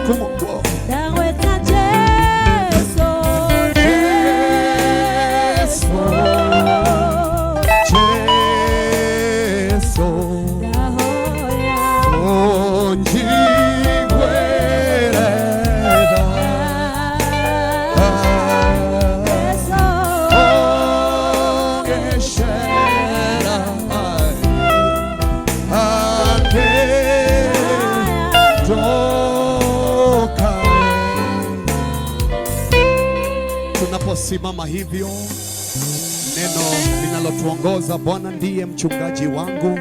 kumukwo Daweta Jesu Jesu Jesu Dahoya onjigwereda Jesu ongeshera ake toka. Tunaposimama hivyo, neno linalotuongoza, Bwana ndiye mchungaji wangu,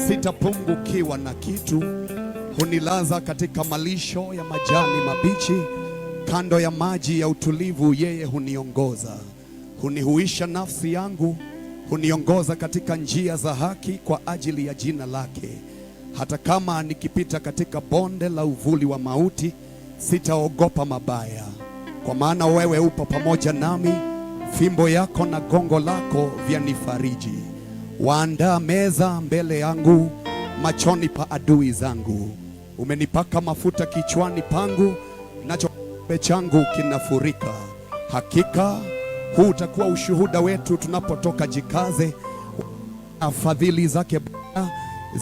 sitapungukiwa na kitu. Hunilaza katika malisho ya majani mabichi, kando ya maji ya utulivu yeye huniongoza. Hunihuisha nafsi yangu, huniongoza katika njia za haki kwa ajili ya jina lake. Hata kama nikipita katika bonde la uvuli wa mauti, sitaogopa mabaya, kwa maana wewe upo pamoja nami. Fimbo yako na gongo lako vyanifariji. Waandaa meza mbele yangu machoni pa adui zangu. Umenipaka mafuta kichwani pangu, nacho kikombe changu kinafurika. Hakika huu utakuwa ushuhuda wetu tunapotoka. Jikaze, fadhili zake Bwana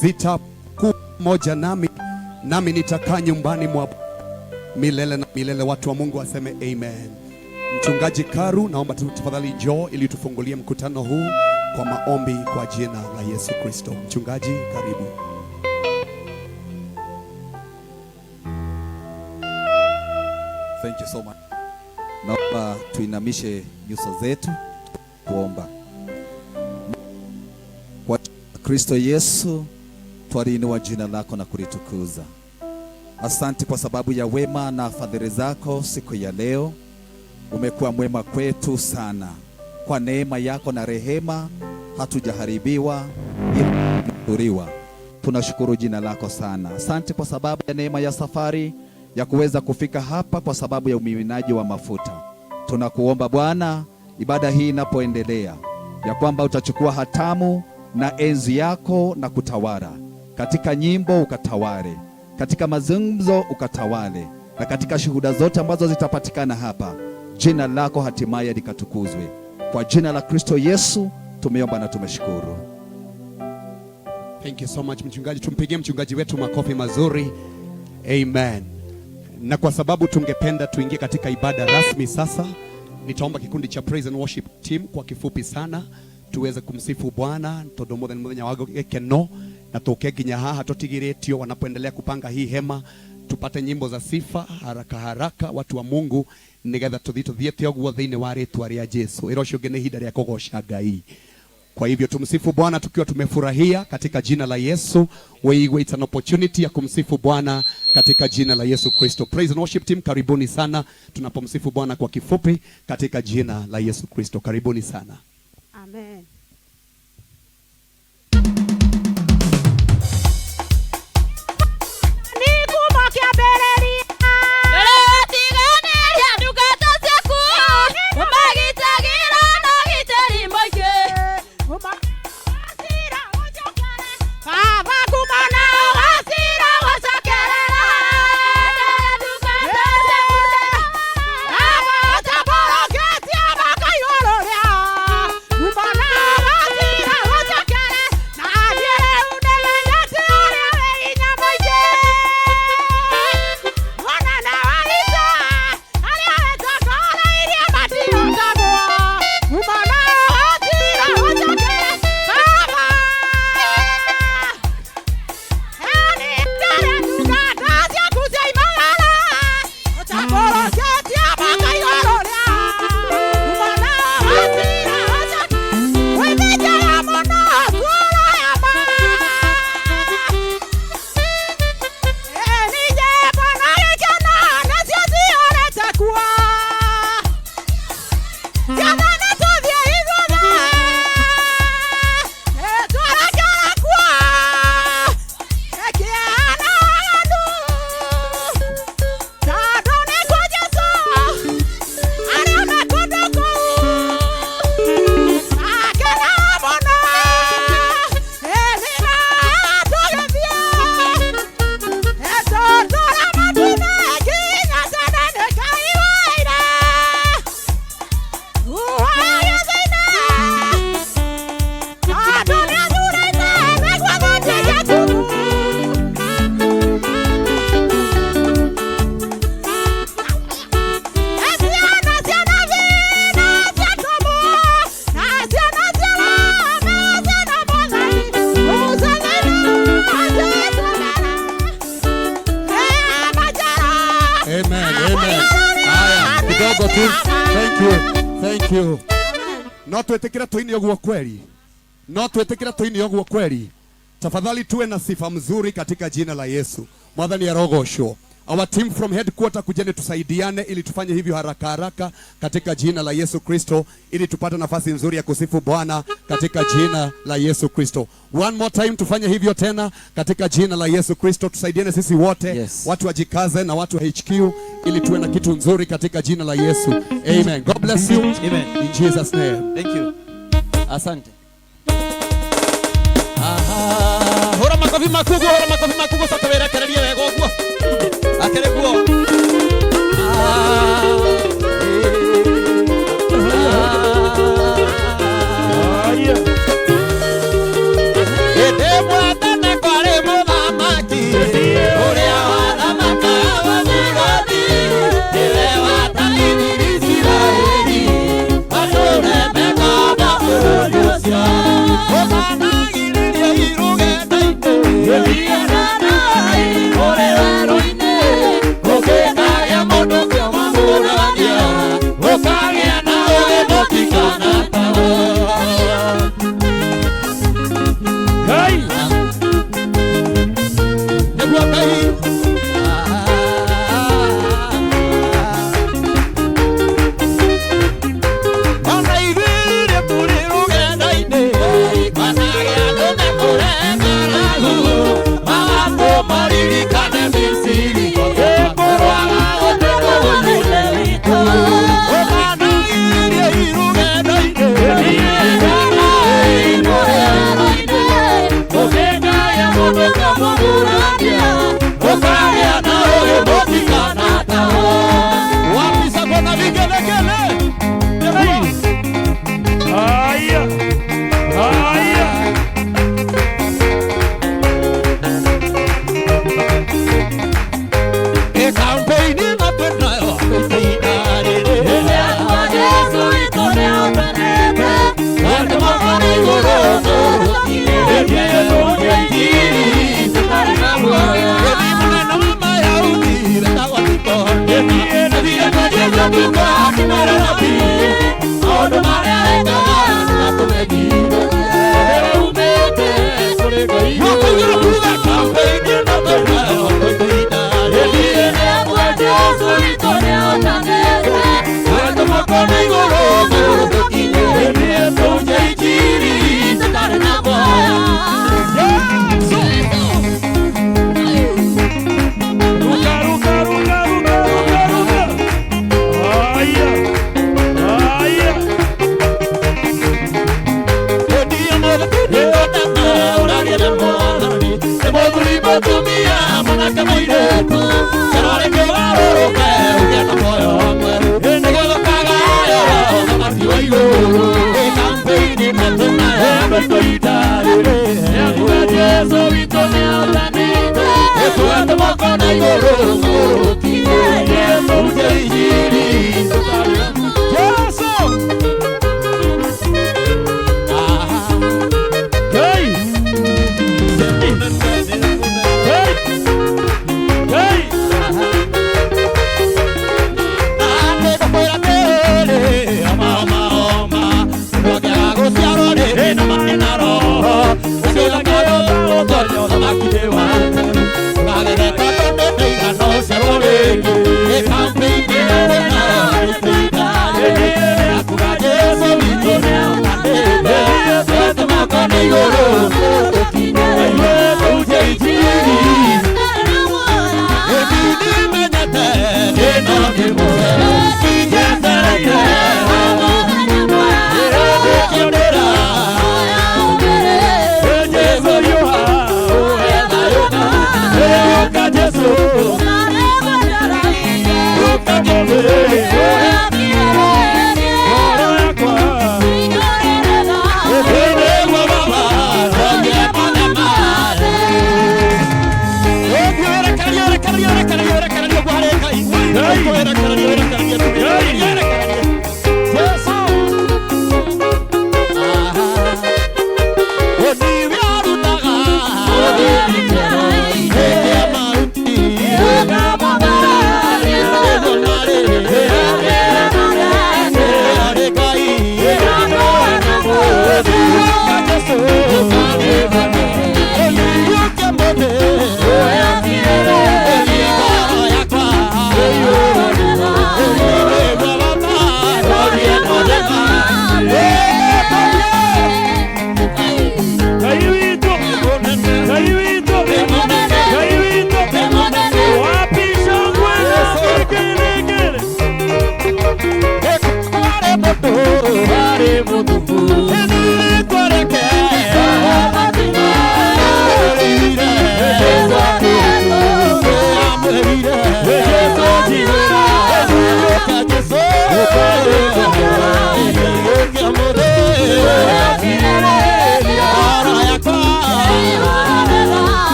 zitakuwa pamoja nami, nami nitakaa nyumbani mwa milele na milele. Watu wa Mungu waseme amen. Mchungaji Karu, naomba tafadhali njoo ili tufungulie mkutano huu kwa maombi kwa jina la Yesu Kristo. Mchungaji, karibu. Thank you so much. Naomba tuinamishe nyuso zetu kuomba. Kwa Kristo Yesu, twaliinua jina lako na kulitukuza. Asante kwa sababu ya wema na fadhili zako siku ya leo. Umekuwa mwema kwetu sana. Kwa neema yako na rehema hatujaharibiwa ila tumehuriwa. Tunashukuru jina lako sana. Asante kwa sababu ya neema ya safari ya kuweza kufika hapa kwa sababu ya umiminaji wa mafuta. Tunakuomba Bwana, ibada hii inapoendelea, ya kwamba utachukua hatamu na enzi yako na kutawala. Katika nyimbo ukatawale, katika mazungumzo ukatawale, na katika shuhuda zote ambazo zitapatikana hapa, jina lako hatimaye likatukuzwe. Kwa jina la Kristo Yesu tumeomba na tumeshukuru. Thank you so much mchungaji. Tumpigie mchungaji wetu makofi mazuri. Amen. Na kwa sababu tungependa tuingie katika ibada rasmi sasa, nitaomba kikundi cha Praise and Worship Team kwa kifupi sana tuweze kumsifu Bwana todomothe muthenya wago gekeno na tukeginya haha totigiretio. Wanapoendelea kupanga hii hema, tupate nyimbo za sifa haraka haraka, watu wa Mungu, nigetha tuthiete ogwo thiini wa ritwa ria Jesu. Irocio ngene hinda ria kugosha Ngai. Kwa hivyo tumsifu Bwana tukiwa tumefurahia katika jina la Yesu. Weigwe, it's an opportunity ya kumsifu Bwana katika jina la Yesu Kristo. Praise and Worship Team, karibuni sana tunapomsifu Bwana kwa kifupi katika jina la Yesu Kristo. Karibuni sana. Amen. Bana Asante. Thank you. Thank you. No tuetekera tuini ogwo kweli. No tuetekera tuini ogwo kweli. Tafadhali tuwe na sifa mzuri katika jina la Yesu. Mwathani arogocwo. Our team from headquarter kujeni tusaidiane ili tufanye hivyo haraka haraka katika jina la Yesu Kristo ili tupate nafasi nzuri ya kusifu Bwana katika jina la Yesu Kristo. One more time tufanye hivyo tena katika jina la Yesu Kristo. Tusaidiane sisi wote, Yes. watu wajikaze na watu wa HQ ili tuwe na kitu nzuri katika jina la Yesu. Amen. God bless you. Amen. In Jesus name. Thank you. Asante. Hora makofi makugu sasa werekererie wega ũguo. Akere guo. Hey,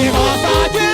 Igosaje